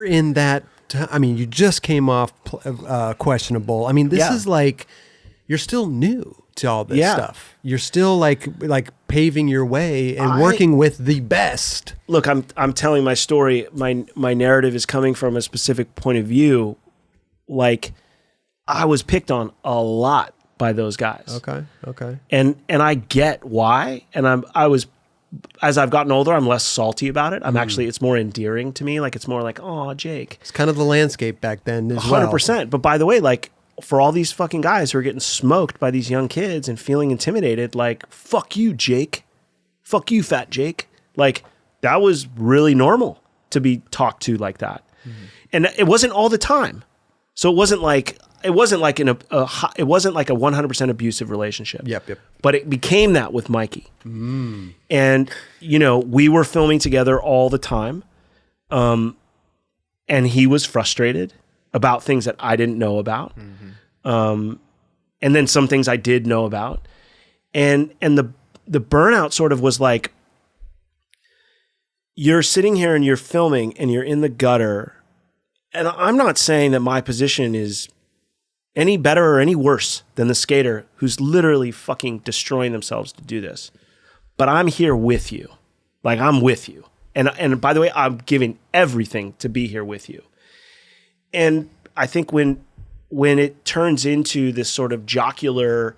in that, I mean, you just came off Questionable. I mean, this is like, you're still new to all this stuff. You're still like paving your way and working with the best. Look, I'm telling my story. My narrative is coming from a specific point of view. Like, I was picked on a lot by those guys. Okay. And I get why. And as I've gotten older, I'm less salty about it. It's more endearing to me. Like, it's more like, oh, Jake. It's kind of the landscape back then as well. 100%. But by the way, like, for all these fucking guys who are getting smoked by these young kids and feeling intimidated, like, fuck you, Jake. Fuck you, fat Jake. Like, that was really normal to be talked to like that. And it wasn't all the time. So it wasn't like a 100% abusive relationship. Yep. But it became that with Mikey. And, you know, we were filming together all the time. And he was frustrated about things that I didn't know about. And then some things I did know about. And the burnout sort of was like, you're sitting here and you're filming and you're in the gutter. And I'm not saying that my position is any better or any worse than the skater who's literally fucking destroying themselves to do this. But I'm here with you. Like, I'm with you. And by the way, I'm giving everything to be here with you. And I think when it turns into this sort of jocular,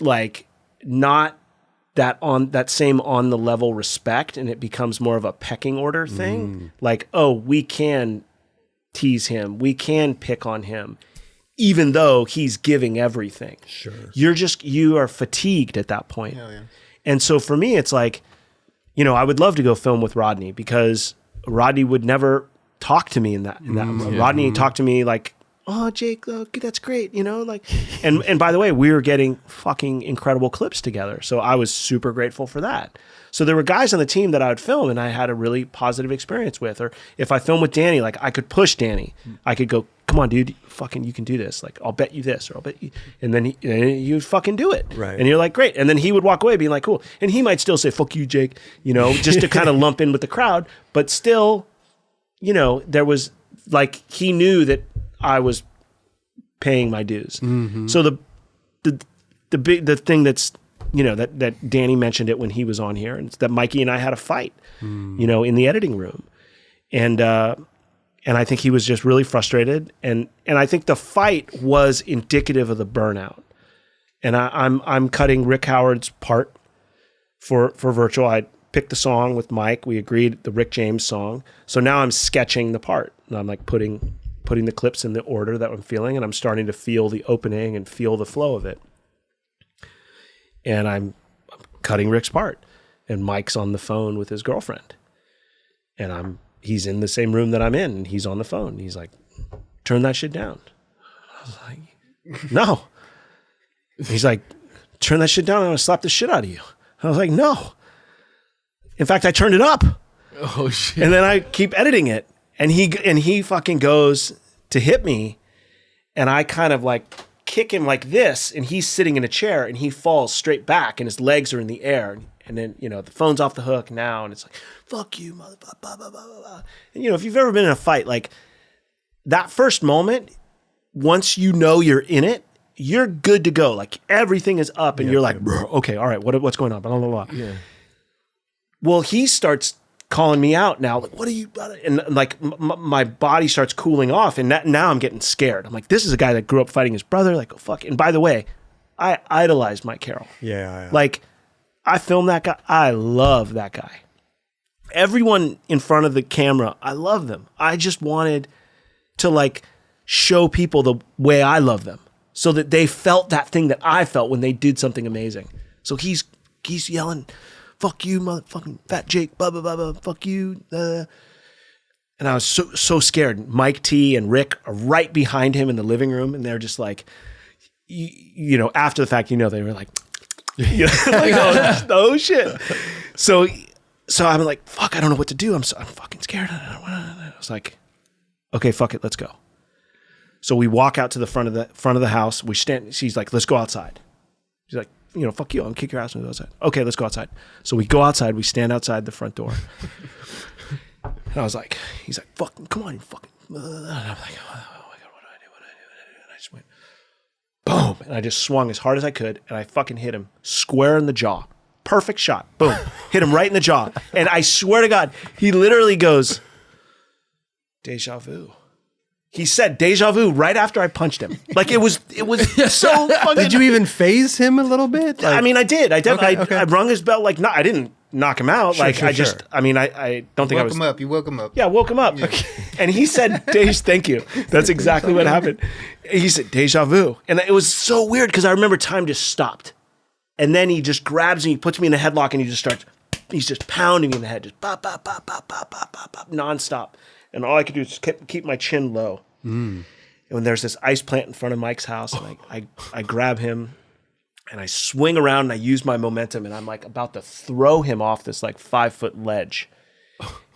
like, not that same on the level respect, and it becomes more of a pecking order thing. Like, oh, we can tease him, we can pick on him, even though he's giving everything. Sure. You are fatigued at that point. Hell yeah. And so for me, it's like, you know, I would love to go film with Rodney, because Rodney would never talk to me in that. Rodney talked to me like, oh, Jake, that's great, you know, like, and by the way, we were getting fucking incredible clips together. So I was super grateful for that. So there were guys on the team that I would film and I had a really positive experience with. Or if I filmed with Danny, like, I could push Danny. I could go, come on, dude, fucking, you can do this. Like, I'll bet you this, or I'll bet you. And then you fucking do it. Right. And you're like, great. And then he would walk away being like, cool. And he might still say, fuck you, Jake, you know, just to kind of lump in with the crowd. But still, you know, there was, like, he knew that I was paying my dues. So the thing that's, you know, that Danny mentioned it when he was on here, and it's that Mikey and I had a fight, you know, in the editing room. And I think he was just really frustrated. And I think the fight was indicative of the burnout. And I'm cutting Rick Howard's part for Virtual. I picked the song with Mike. We agreed the Rick James song. So now I'm sketching the part, and I'm like putting the clips in the order that I'm feeling, and I'm starting to feel the opening and feel the flow of it. And I'm cutting Rick's part, and Mike's on the phone with his girlfriend, and he's in the same room that I'm in, and he's on the phone. He's like, turn that shit down. I was like, no. He's like, turn that shit down. I'm going to slap the shit out of you. I was like, no. In fact, I turned it up. Oh shit. And then I keep editing it. And he fucking goes to hit me, and I kind of like kick him like this, and he's sitting in a chair, and he falls straight back, and his legs are in the air. And then, you know, the phone's off the hook now, and it's like, fuck you, motherfucker, blah, blah, blah, blah, blah. And, you know, if you've ever been in a fight, like, that first moment, once you know you're in it, you're good to go. Like, everything is up, and you're like, bro, okay, all right, what's going on? Blah, blah, blah. Yeah. Well, he starts calling me out now, like, what are you, and like my body starts cooling off, and now I'm getting scared. I'm like, this is a guy that grew up fighting his brother, like, oh, fuck. And by the way, I idolized Mike Carroll. Yeah. Like, I filmed that guy. I love that guy. Everyone in front of the camera, I love them. I just wanted to, like, show people the way I love them, so that they felt that thing that I felt when they did something amazing. So he's yelling, fuck you, motherfucking fat Jake, blah, blah, blah, blah, fuck you. And I was so scared. Mike T and Rick are right behind him in the living room, and they're just like, you know, after the fact, you know, they were like, you know, like, oh shit. So I'm like, fuck, I don't know what to do. I'm fucking scared. I was like, okay, fuck it, let's go. So we walk out to the front of the house. We stand. She's like, let's go outside. She's like, you know, fuck you, I'll kick your ass and go outside. Okay, let's go outside. So we go outside, we stand outside the front door. And I was like, he's like, fucking, come on, you fucking. And I'm like, oh my God, what do I do? And I just went, boom. And I just swung as hard as I could. And I fucking hit him square in the jaw. Perfect shot. Boom. Hit him right in the jaw. And I swear to God, he literally goes, deja vu. He said deja vu right after I punched him. Like it was so fucking. Did you even phase him a little bit? Like, I mean, I did. I rung his bell. Like, no, I didn't knock him out. I don't think I was. You woke him up. Yeah, woke him up. Yeah. And he said, thank you. That's exactly what happened. He said, deja vu. And it was so weird because I remember time just stopped. And then he just grabs me, puts me in a headlock, and he's just pounding me in the head, just bop, bop, bop, bop, bop, bop, bop, bop, nonstop. And all I could do is keep my chin low. And when there's this ice plant in front of Mike's house, and I grab him, and I swing around, and I use my momentum, and I'm like about to throw him off this like 5-foot ledge.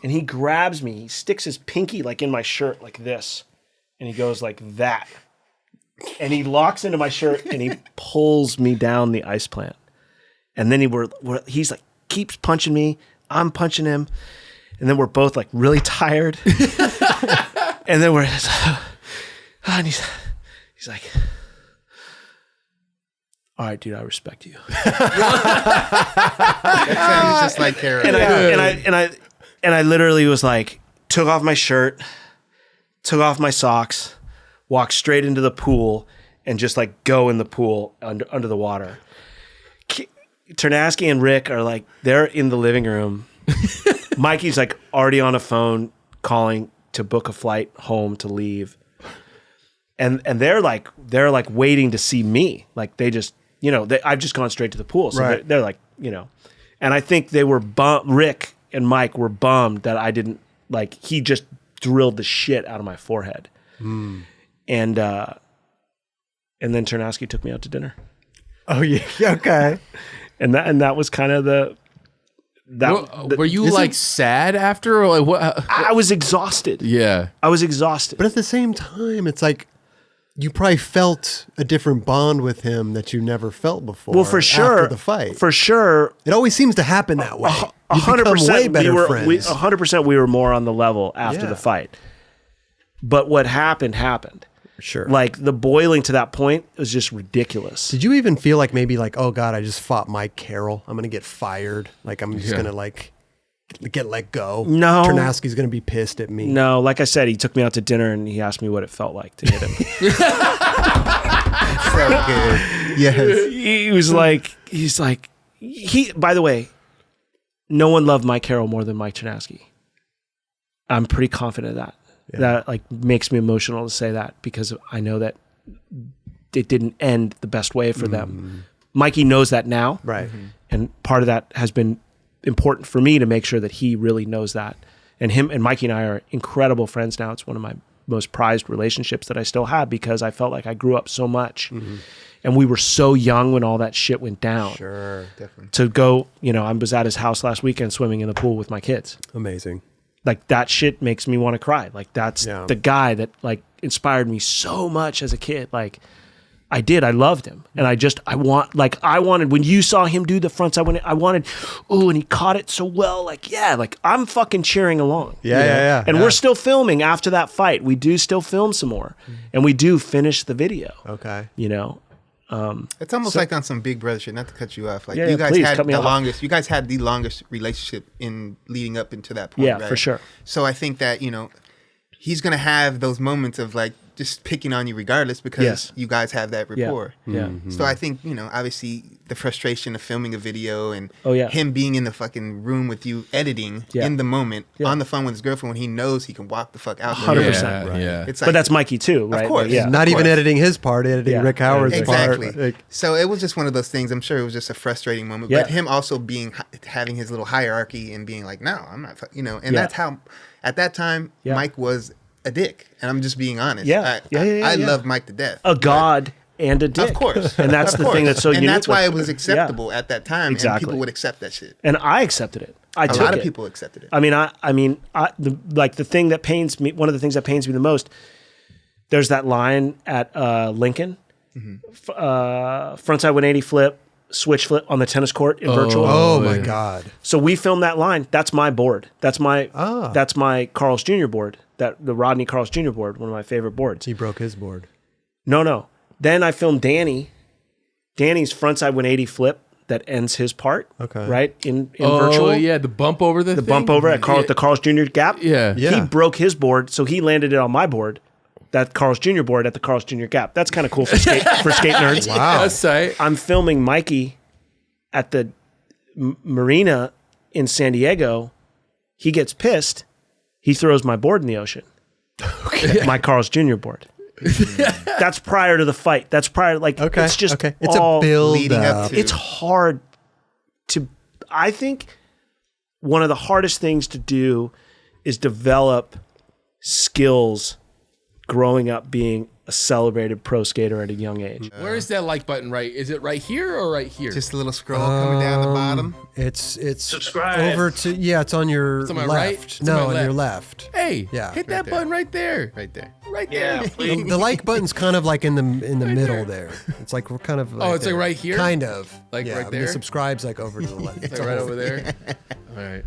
And he grabs me, he sticks his pinky like in my shirt like this, and he goes like that. And he locks into my shirt, and he pulls me down the ice plant. And then he's like, keeps punching me, I'm punching him. And then we're both like really tired. And then and he's like, all right, dude, I respect you. That sounds just like Carroll. And I literally was like, took off my shirt, took off my socks, walked straight into the pool, and just like go in the pool under the water. Ternasky and Rick are like, they're in the living room. Mikey's like already on a phone calling to book a flight home to leave. And they're like waiting to see me. Like they just, I've just gone straight to the pool. So they're like, and I think they were Rick and Mike were bummed that I didn't he just drilled the shit out of my forehead. And then Ternasky took me out to dinner. Oh yeah. Okay. And that was kind of were you sad after? Or like what? I was exhausted. Yeah. I was exhausted. But at the same time, it's like you probably felt a different bond with him that you never felt before. Well, for sure. After the fight. For sure. It always seems to happen that way. 100%. Way better friends. 100% we were more on the level after the fight. But what happened. Sure. Like the boiling to that point was just ridiculous. Did you even feel like maybe oh God, I just fought Mike Carroll. I'm going to get fired. Like I'm just going to get let go. No. Ternasky's going to be pissed at me. No, like I said, he took me out to dinner and he asked me what it felt like to hit him. So good. Yes. By the way, no one loved Mike Carroll more than Mike Ternasky. I'm pretty confident of that. Yeah. That makes me emotional to say that because I know that it didn't end the best way for them. Mikey knows that now. Right. And part of that has been important for me to make sure that he really knows that. And him and Mikey and I are incredible friends now. It's one of my most prized relationships that I still have because I felt like I grew up so much. And we were so young when all that shit went down. Sure, definitely. To go, I was at his house last weekend swimming in the pool with my kids. Amazing. Like that shit makes me want to cry. Like that's the guy that inspired me so much as a kid. Like I loved him. And I wanted, when you saw him do the fronts, I wanted, and he caught it so well. I'm fucking cheering along. Yeah. And we're still filming after that fight. We do still film some more and we do finish the video. Okay. It's almost like on some Big Brother shit, not to cut you off. You guys had the longest relationship in leading up into that point. Yeah, right? for sure. So I think that, he's going to have those moments of just picking on you regardless because you guys have that rapport. Yeah. So I think, obviously the frustration of filming a video and him being in the fucking room with you editing in the moment on the phone with his girlfriend when he knows he can walk the fuck out. 100%. Right. Yeah. It's but that's Mikey too, right? Of course. Yeah. Not even editing his part, editing Rick Howard's part. Exactly. So it was just one of those things. I'm sure it was just a frustrating moment. But him also having his little hierarchy and being like, no, I'm not, and that's how, at that time, Mike was a dick, and I'm just being honest. I love Mike to death. A god and a dick, of course, and that's the thing that's so unique. And that's why it was acceptable at that time, and people would accept that shit. And I accepted it. A lot of people accepted it. The thing that pains me, one of the things that pains me the most, there's that line at Lincoln, frontside 180 flip, switch flip on the tennis court in virtual. Oh my God. So we filmed that line. That's my board. That's my Carl's Jr. board. The Rodney Carl's Jr. board, one of my favorite boards. He broke his board. No. Then I filmed Danny's frontside 180 flip that ends his part. Okay. Right? In virtual. Oh yeah, the bump over the bump over at the Carl's Jr. gap. Yeah. He broke his board, so he landed it on my board. That Carl's Jr. board at the Carl's Jr. gap. That's kind of cool for skate nerds. Wow. That's tight. I'm filming Mikey at the marina in San Diego. He gets pissed. He throws my board in the ocean. Okay. My Carl's Jr. board. That's prior to the fight. That's prior, it's just It's a build leading up to. It's hard to, I think one of the hardest things to do is develop skills growing up being a celebrated pro skater at a young age. Where is that like button? Right? Is it right here or right here? Just a little scroll coming down the bottom. It's subscribe over to it's on your my left. right? No, on your left. Hey, Yeah. hit that button right there. Right there. Right there. The like button's kind of like in the middle there. It's like we're kind of like it's like right here? Kind of. Like right and there? the subscribe's like over to the left. Like right over there. All right.